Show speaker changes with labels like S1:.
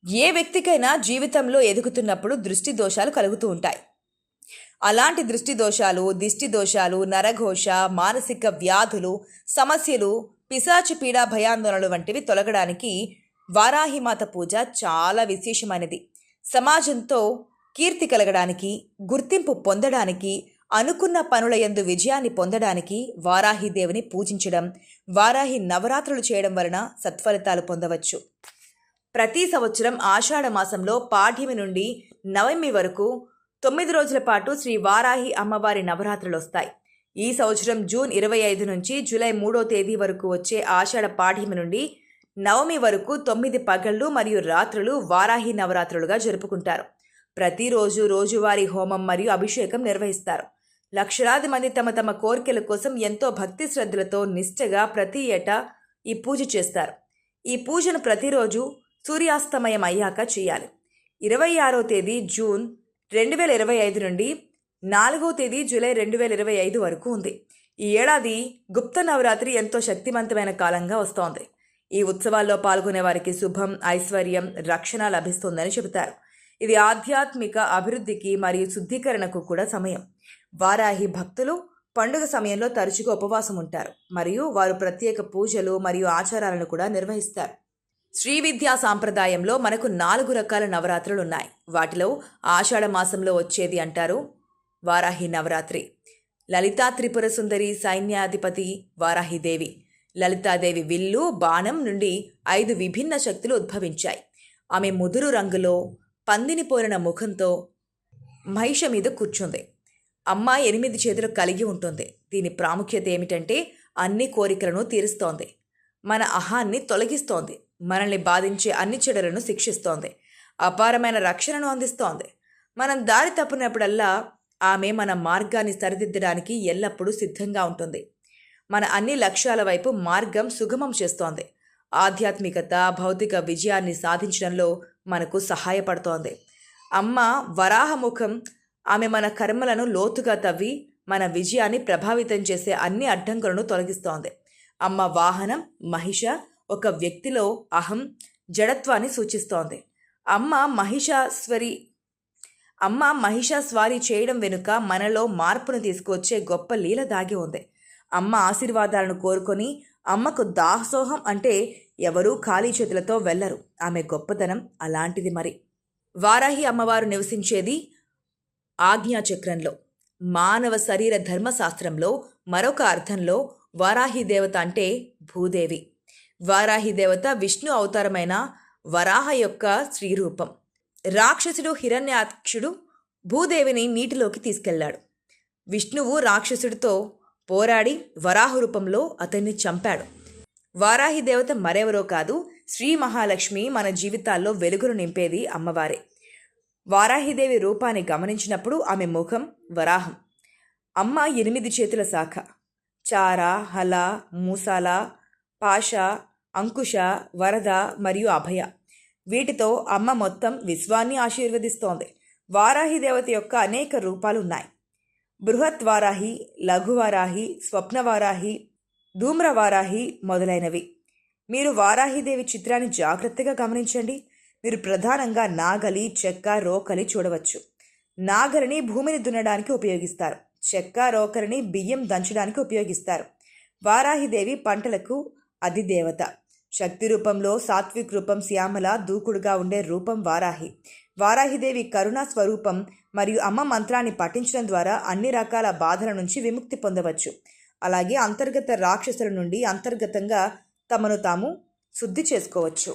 S1: ఏ వ్యక్తికైనా జీవితంలో ఎదుగుతున్నప్పుడు దృష్టి దోషాలు కలుగుతూ ఉంటాయి. అలాంటి దృష్టి దోషాలు, దిష్టి దోషాలు, నరఘోష, మానసిక వ్యాధులు, సమస్యలు, పిశాచి పీడ, భయాందోళనలు వంటివి తొలగడానికి వారాహిమాత పూజ చాలా విశేషమైనది. సమాజంతో కీర్తి కలగడానికి, గుర్తింపు పొందడానికి, అనుకున్న పనుల యందు విజయాన్ని పొందడానికి వారాహిదేవిని పూజించడం, వారాహి నవరాత్రులు చేయడం వలన సత్ఫలితాలు పొందవచ్చు. ప్రతి సంవత్సరం ఆషాఢ మాసంలో పాడ్యమి నుండి నవమి వరకు 9 రోజుల పాటు శ్రీ వారాహి అమ్మవారి నవరాత్రులు వస్తాయి. ఈ సంవత్సరం జూన్ 25 నుంచి జూలై 3వ తేదీ వరకు వచ్చే ఆషాఢ పాడ్యమి నుండి నవమి వరకు 9 పగళ్ళు మరియు రాత్రులు వారాహి నవరాత్రులుగా జరుపుకుంటారు. ప్రతిరోజు రోజువారీ హోమం మరియు అభిషేకం నిర్వహిస్తారు. లక్షలాది మంది తమ తమ కోరికల కోసం ఎంతో భక్తి శ్రద్ధలతో నిష్ఠగా ప్రతి ఏటా ఈ పూజ చేస్తారు. ఈ పూజను ప్రతిరోజు సూర్యాస్తమయం అయ్యాక చేయాలి. 26వ తేదీ జూన్ 2025 నుండి 4వ తేదీ జూలై 2025 వరకు ఉంది. ఈ ఏడాది గుప్త నవరాత్రి ఎంతో శక్తివంతమైన కాలంగా వస్తోంది. ఈ ఉత్సవాల్లో పాల్గొనే వారికి శుభం, ఐశ్వర్యం, రక్షణ లభిస్తుందని చెబుతారు. ఇది ఆధ్యాత్మిక అభివృద్ధికి మరియు శుద్ధీకరణకు కూడా సమయం. వారాహి భక్తులు పండుగ సమయంలో తరచుగా ఉపవాసం ఉంటారు మరియు వారు ప్రత్యేక పూజలు మరియు ఆచారాలను కూడా నిర్వహిస్తారు. శ్రీ విద్యా సాంప్రదాయంలో మనకు 4 రకాల నవరాత్రులు ఉన్నాయి. వాటిలో ఆషాఢ మాసంలో వచ్చేది అంటారు వారాహి నవరాత్రి. లలితా త్రిపుర సుందరి సైన్యాధిపతి వారాహిదేవి. లలితాదేవి విల్లు, బాణం నుండి 5 విభిన్న శక్తులు ఉద్భవించాయి. ఆమె ముదురు రంగులో పందిని పోలిన ముఖంతో మహిష మీద కూర్చుంది. అమ్మ 8 చేతులు కలిగి ఉంటుంది. దీని ప్రాముఖ్యత ఏమిటంటే అన్ని కోరికలను తీరుస్తోంది, మన అహాన్ని తొలగిస్తోంది, మనల్ని బాధించే అన్ని చెడులను శిక్షిస్తోంది, అపారమైన రక్షణను అందిస్తోంది. మనం దారి తప్పినప్పుడల్లా ఆమె మన మార్గాన్ని సరిదిద్దడానికి ఎల్లప్పుడూ సిద్ధంగా ఉంటుంది. మన అన్ని లక్ష్యాల వైపు మార్గం సుగమం చేస్తోంది. ఆధ్యాత్మికత, భౌతిక విజయాన్ని సాధించడంలో మనకు సహాయపడుతోంది. అమ్మ వరాహముఖం. ఆమె మన కర్మలను లోతుగా తవ్వి మన విజయాన్ని ప్రభావితం చేసే అన్ని అడ్డంకులను తొలగిస్తోంది. అమ్మ వాహనం మహిష. ఒక వ్యక్తిలో అహం, జడత్వాన్ని సూచిస్తోంది. అమ్మ మహిషాస్వారీ చేయడం వెనుక మనలో మార్పును తీసుకువచ్చే గొప్ప లీల దాగి ఉంది. అమ్మ ఆశీర్వాదాలను కోరుకొని అమ్మకు దాసోహం అంటే ఎవరూ ఖాళీ చేతులతో వెళ్లరు. ఆమె గొప్పతనం అలాంటిది. మరి వారాహి అమ్మవారు నివసించేది ఆజ్ఞాచక్రంలో. మానవ శరీర ధర్మశాస్త్రంలో మరొక అర్థంలో వారాహి దేవత అంటే భూదేవి. వారాహి దేవత విష్ణు అవతారమైన వరాహ యొక్క స్త్రీరూపం. రాక్షసుడు హిరణ్యాక్షుడు భూదేవిని నీటిలోకి తీసుకెళ్లాడు. విష్ణువు రాక్షసుడితో పోరాడి వరాహ రూపంలో అతన్ని చంపాడు. వారాహి దేవత మరెవరో కాదు, శ్రీ మహాలక్ష్మి. మన జీవితాల్లో వెలుగును నింపేది అమ్మవారే. వారాహిదేవి రూపాన్ని గమనించినప్పుడు ఆమె ముఖం వరాహం. అమ్మ 8 చేతుల శాఖ. చార, హల, మూసాల, పాశ, అంకుశ, వరద మరియు అభయ. వీటితో అమ్మ మొత్తం విశ్వాన్ని ఆశీర్వదిస్తోంది. వారాహి దేవత యొక్క అనేక రూపాలున్నాయి. బృహత్ వారాహి, లఘువారాహి, స్వప్నవారాహి, ధూమ్రవారాహి మొదలైనవి. మీరు వారాహిదేవి చిత్రాన్ని జాగ్రత్తగా గమనించండి. మీరు ప్రధానంగా నాగలి, చెక్క, రోకలి చూడవచ్చు. నాగలిని భూమిని దున్నడానికి ఉపయోగిస్తారు. చెక్క, రోకలిని బియ్యం దంచడానికి ఉపయోగిస్తారు. వారాహిదేవి పంటలకు అధిదేవత. శక్తి రూపంలో సాత్విక్ రూపం, శ్యామల, దూకుడుగా ఉండే రూపం వారాహి. వారాహిదేవి కరుణా స్వరూపం మరియు అమ్మ మంత్రాన్ని పఠించడం ద్వారా అన్ని రకాల బాధల నుంచి విముక్తి పొందవచ్చు. అలాగే అంతర్గత రాక్షసుల నుండి అంతర్గతంగా తమను తాము శుద్ధి చేసుకోవచ్చు.